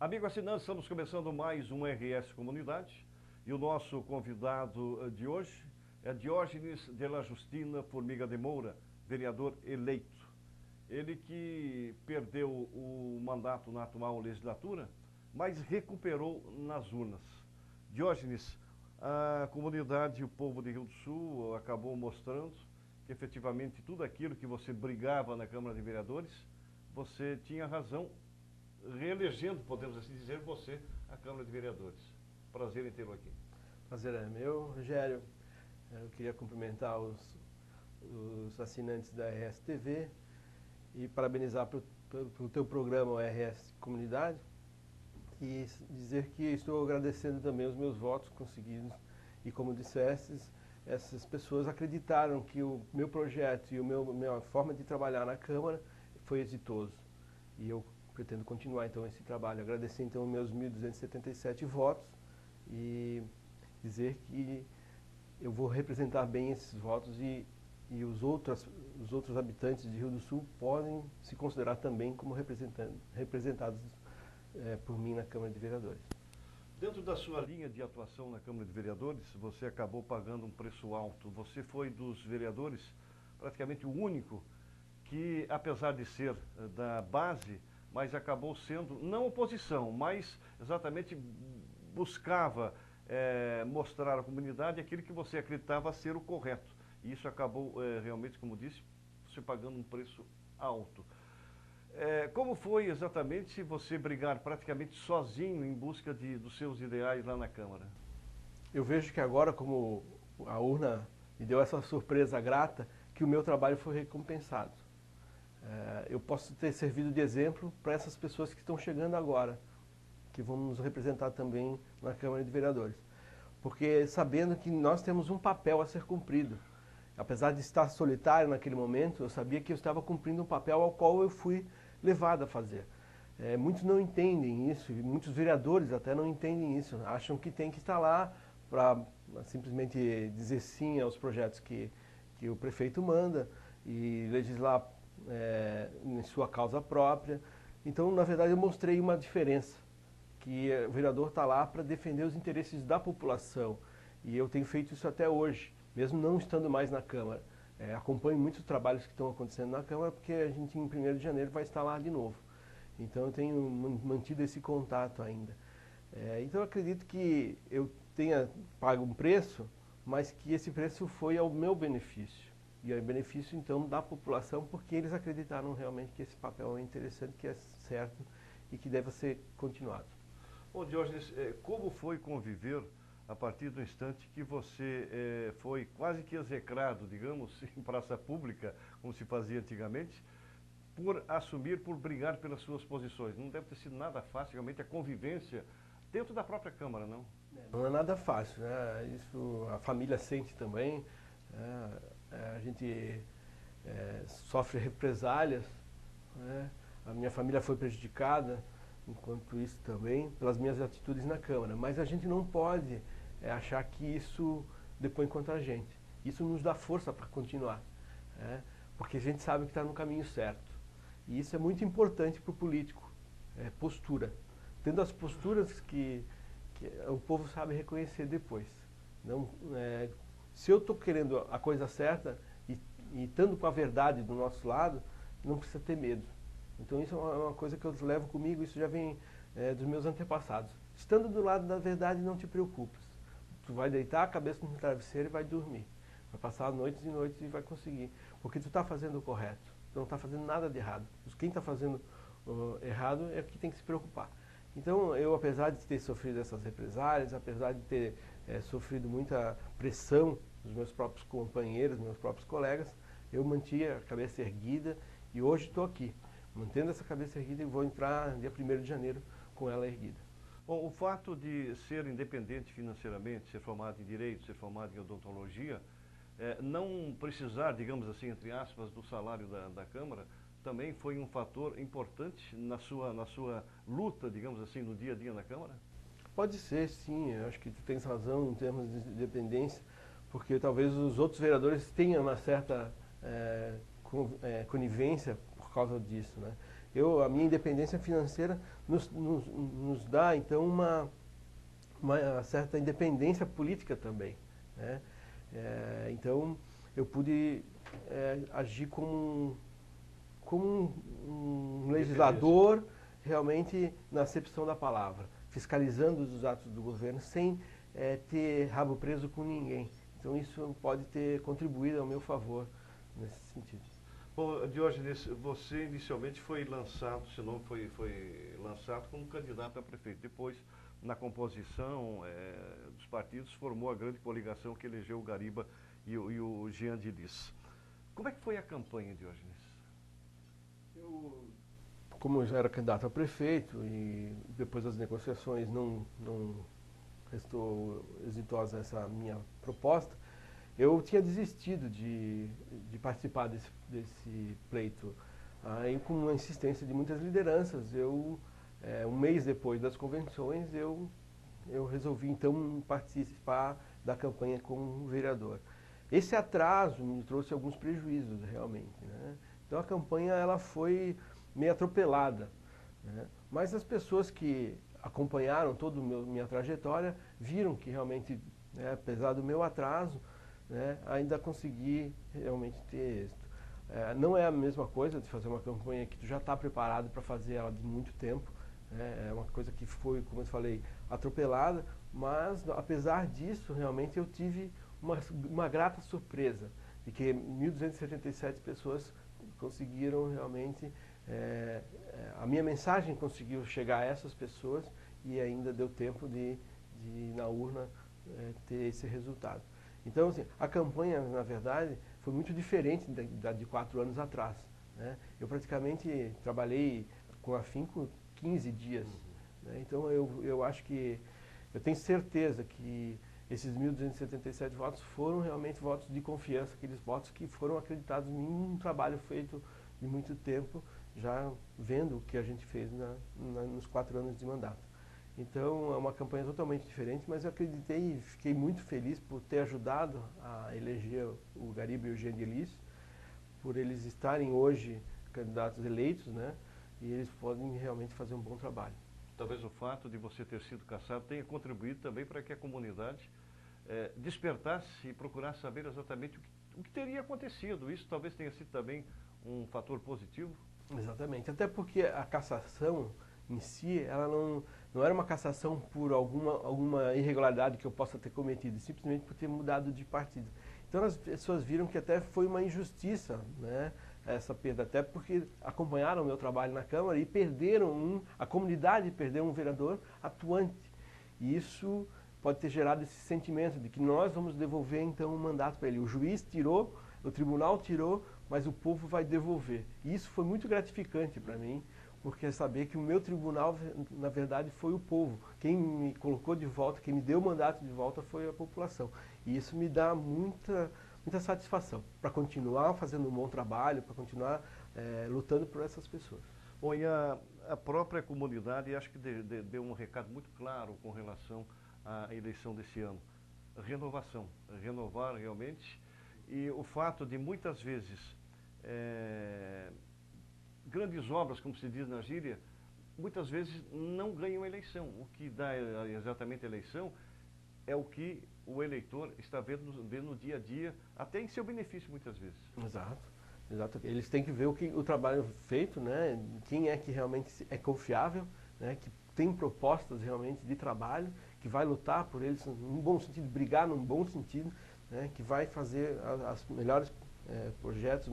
Amigo assinante, estamos começando mais um RS Comunidade e o nosso convidado de hoje é Diógenes de la Justina Formiga de Moura, vereador eleito. Ele que perdeu o mandato na atual legislatura, mas recuperou nas urnas. Diógenes, a comunidade e o povo de Rio do Sul acabou mostrando que efetivamente tudo aquilo que você brigava na Câmara de Vereadores, você tinha razão, reelegendo, podemos assim dizer, você à Câmara de Vereadores. Prazer em tê-lo aqui. Prazer é meu, Rogério. Eu queria cumprimentar os assinantes da RS-TV e parabenizar pelo teu programa, o RS Comunidade, e dizer que estou agradecendo também os meus votos conseguidos. E como dissestes, essas pessoas acreditaram que o meu projeto e minha forma de trabalhar na Câmara foi exitoso. E eu pretendo continuar então esse trabalho. Agradecer então os meus 1.277 votos e dizer que eu vou representar bem esses votos e os outros habitantes de Rio do Sul podem se considerar também como representados por mim na Câmara de Vereadores. Dentro da sua linha de atuação na Câmara de Vereadores, você acabou pagando um preço alto. Você foi dos vereadores praticamente o único que, apesar de ser da base, mas acabou sendo, não oposição, mas exatamente buscava mostrar à comunidade aquilo que você acreditava ser o correto. E isso acabou realmente, como disse, você pagando um preço alto. Como foi exatamente você brigar praticamente sozinho em busca dos seus ideais lá na Câmara? Eu vejo que agora, como a urna me deu essa surpresa grata, que o meu trabalho foi recompensado. Eu posso ter servido de exemplo para essas pessoas que estão chegando agora, que vão nos representar também na Câmara de Vereadores. Porque sabendo que nós temos um papel a ser cumprido. Apesar de estar solitário naquele momento, eu sabia que eu estava cumprindo um papel ao qual eu fui levado a fazer. Muitos não entendem isso, e muitos vereadores até não entendem isso, acham que tem que estar lá para simplesmente dizer sim aos projetos que o prefeito manda e legislar em sua causa própria. Então, na verdade, eu mostrei uma diferença, que o vereador está lá para defender os interesses da população, e eu tenho feito isso até hoje, mesmo não estando mais na Câmara. Acompanho muitos trabalhos que estão acontecendo na Câmara, porque a gente em 1º de janeiro vai estar lá de novo. Então eu tenho mantido esse contato ainda. Então eu acredito que eu tenha pago um preço, mas que esse preço foi ao meu benefício. E ao benefício então da população, porque eles acreditaram realmente que esse papel é interessante, que é certo e que deve ser continuado. Ô Diógenes, como foi conviver a partir do instante que você foi quase que execrado, digamos, em praça pública, como se fazia antigamente, por assumir, por brigar pelas suas posições? Não deve ter sido nada fácil, realmente, a convivência dentro da própria Câmara, não? Não é nada fácil, né? Isso a família sente também, né? A gente sofre represálias, né? A minha família foi prejudicada, enquanto isso também, pelas minhas atitudes na Câmara. Mas a gente não pode achar que isso depõe contra a gente. Isso nos dá força para continuar, né? Porque a gente sabe que está no caminho certo. E isso é muito importante para o político, postura. Tendo as posturas que o povo sabe reconhecer depois. Não, se eu estou querendo a coisa certa e estando com a verdade do nosso lado, não precisa ter medo. Então isso é uma coisa que eu levo comigo, isso já vem dos meus antepassados. Estando do lado da verdade, não te preocupes. Tu vai deitar a cabeça no travesseiro e vai dormir. Vai passar noites e noites e vai conseguir. Porque tu está fazendo o correto. Tu não está fazendo nada de errado. Quem está fazendo errado é que tem que se preocupar. Então eu, apesar de ter sofrido essas represálias, apesar de ter sofrido muita pressão dos meus próprios companheiros, meus próprios colegas, eu mantinha a cabeça erguida e hoje estou aqui, mantendo essa cabeça erguida e vou entrar dia 1º de janeiro com ela erguida. Bom, o fato de ser independente financeiramente, ser formado em Direito, ser formado em Odontologia, não precisar, digamos assim, entre aspas, do salário da Câmara, também foi um fator importante na sua luta, digamos assim, no dia a dia na Câmara? Pode ser, sim. Eu acho que tu tens razão em termos de dependência, porque talvez os outros vereadores tenham uma certa conivência por causa disso, né? A minha independência financeira nos dá, então, uma certa independência política também, né? Então, eu pude agir como um legislador, realmente, na acepção da palavra, fiscalizando os atos do governo sem ter rabo preso com ninguém. Então, isso pode ter contribuído ao meu favor nesse sentido. Bom, Diógenes, você inicialmente foi lançado, seu nome foi lançado como candidato a prefeito. Depois, na composição dos partidos, formou a grande coligação que elegeu o Gariba e o Jean de Lis. Como é que foi a campanha, Diógenes? Como eu já era candidato a prefeito e depois das negociações não restou exitosa essa minha proposta, eu tinha desistido de participar desse pleito. Aí, com uma insistência de muitas lideranças, um mês depois das convenções, eu resolvi, então, participar da campanha como vereador. Esse atraso me trouxe alguns prejuízos, realmente, né? Então, a campanha ela foi meio atropelada, né? Mas as pessoas que acompanharam toda a minha trajetória viram que, realmente, apesar do meu atraso, né, ainda consegui realmente ter êxito. Não é a mesma coisa de fazer uma campanha que tu já está preparado para fazer ela de muito tempo, né? É uma coisa que foi, como eu falei, atropelada, mas apesar disso, realmente eu tive uma grata surpresa de que 1.277 pessoas conseguiram realmente, a minha mensagem conseguiu chegar a essas pessoas e ainda deu tempo de na urna, ter esse resultado. Então, assim, a campanha, na verdade, foi muito diferente da de 4 anos atrás, né? Eu praticamente trabalhei com afinco 15 dias, né? Então, eu acho que, eu tenho certeza que esses 1.277 votos foram realmente votos de confiança, aqueles votos que foram acreditados em um trabalho feito de muito tempo, já vendo o que a gente fez nos 4 anos de mandato. Então, é uma campanha totalmente diferente, mas eu acreditei e fiquei muito feliz por ter ajudado a eleger o Gariba e o Jean de Lis, por eles estarem hoje candidatos eleitos, né? E eles podem realmente fazer um bom trabalho. Talvez o fato de você ter sido cassado tenha contribuído também para que a comunidade despertasse e procurasse saber exatamente o que teria acontecido. Isso talvez tenha sido também um fator positivo? Exatamente, até porque a cassação em si, ela não era uma cassação por alguma irregularidade que eu possa ter cometido, simplesmente por ter mudado de partido. Então as pessoas viram que até foi uma injustiça, né, essa perda, até porque acompanharam o meu trabalho na Câmara e a comunidade perdeu um vereador atuante. E isso pode ter gerado esse sentimento de que nós vamos devolver então o mandato para ele. O juiz tirou, o tribunal tirou, mas o povo vai devolver. E isso foi muito gratificante para mim, porque saber que o meu tribunal, na verdade, foi o povo. Quem me colocou de volta, quem me deu o mandato de volta foi a população. E isso me dá muita satisfação para continuar fazendo um bom trabalho, para continuar lutando por essas pessoas. Bom, e a própria comunidade, acho que deu um recado muito claro com relação à eleição desse ano. Renovação, renovar realmente. E o fato de, muitas vezes, grandes obras, como se diz na gíria, muitas vezes não ganham eleição. O que dá exatamente a eleição é o que o eleitor está vendo no dia a dia, até em seu benefício, muitas vezes. Exato. Eles têm que ver o trabalho feito, né? Quem é que realmente é confiável, né? Que tem propostas realmente de trabalho, que vai lutar por eles num bom sentido, brigar num bom sentido, né? Que vai fazer as melhores projetos,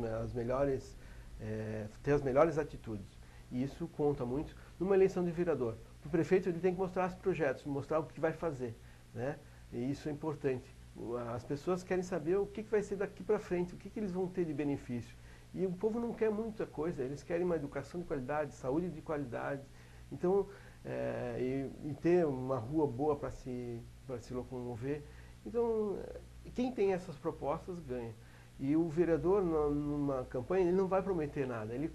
ter as melhores atitudes. E isso conta muito numa eleição de vereador. O prefeito ele tem que mostrar os projetos, mostrar o que vai fazer, né? E isso é importante. As pessoas querem saber o que vai ser daqui para frente, o que eles vão ter de benefício. E o povo não quer muita coisa, eles querem uma educação de qualidade, saúde de qualidade. Então, e ter uma rua boa para se locomover. Então, quem tem essas propostas ganha. E o vereador, numa campanha, ele não vai prometer nada. Ele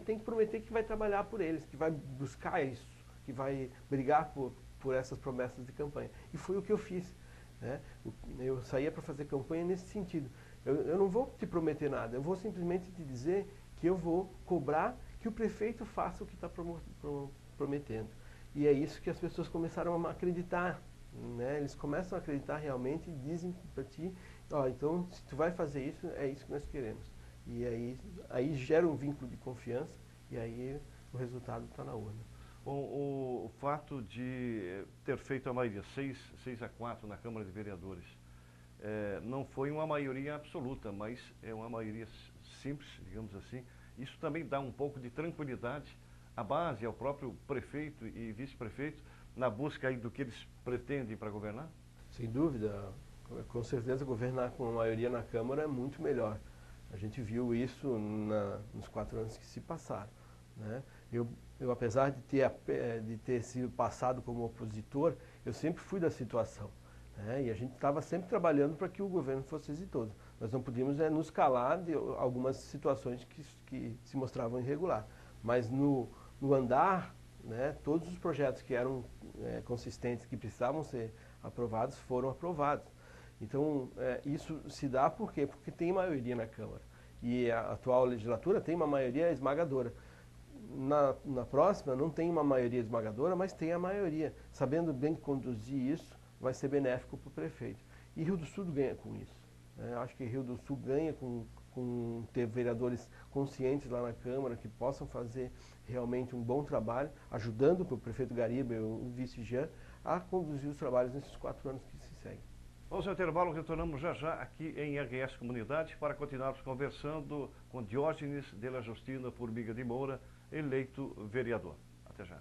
tem que prometer que vai trabalhar por eles, que vai buscar isso, que vai brigar por essas promessas de campanha. E foi o que eu fiz, né? Eu saía para fazer campanha nesse sentido. Eu não vou te prometer nada, eu vou simplesmente te dizer que eu vou cobrar que que o prefeito faça o que está prometendo. E é isso que as pessoas começaram a acreditar, né? Eles começam a acreditar realmente e dizem para ti, ó, então se tu vai fazer isso, é isso que nós queremos. E aí gera um vínculo de confiança e aí o resultado está na urna. O fato de ter feito a maioria, 6-4 na Câmara de Vereadores, não foi uma maioria absoluta, mas é uma maioria simples, digamos assim. Isso também dá um pouco de tranquilidade à base, ao próprio prefeito e vice-prefeito, na busca aí do que eles pretendem para governar? Sem dúvida, com certeza governar com a maioria na Câmara é muito melhor. A gente viu isso nos 4 anos que se passaram, né? Eu apesar de ter sido passado como opositor, eu sempre fui da situação, né? E a gente estava sempre trabalhando para que o governo fosse exitoso. Nós não podíamos nos calar de algumas situações que se mostravam irregular. Mas no andar, né, todos os projetos que eram consistentes, que precisavam ser aprovados, foram aprovados. Então, isso se dá por quê? Porque tem maioria na Câmara. E a atual legislatura tem uma maioria esmagadora. Na próxima, não tem uma maioria esmagadora, mas tem a maioria. Sabendo bem conduzir isso, vai ser benéfico para o prefeito. E Rio do Sul ganha com isso. Acho que Rio do Sul ganha com ter vereadores conscientes lá na Câmara, que possam fazer realmente um bom trabalho, ajudando o prefeito Gariba e o vice Jean a conduzir os trabalhos nesses 4 anos que se seguem. Vamos ao intervalo, retornamos já aqui em RS Comunidade para continuarmos conversando com Diógenes de la Justina Formiga de Moura, eleito vereador. Até já.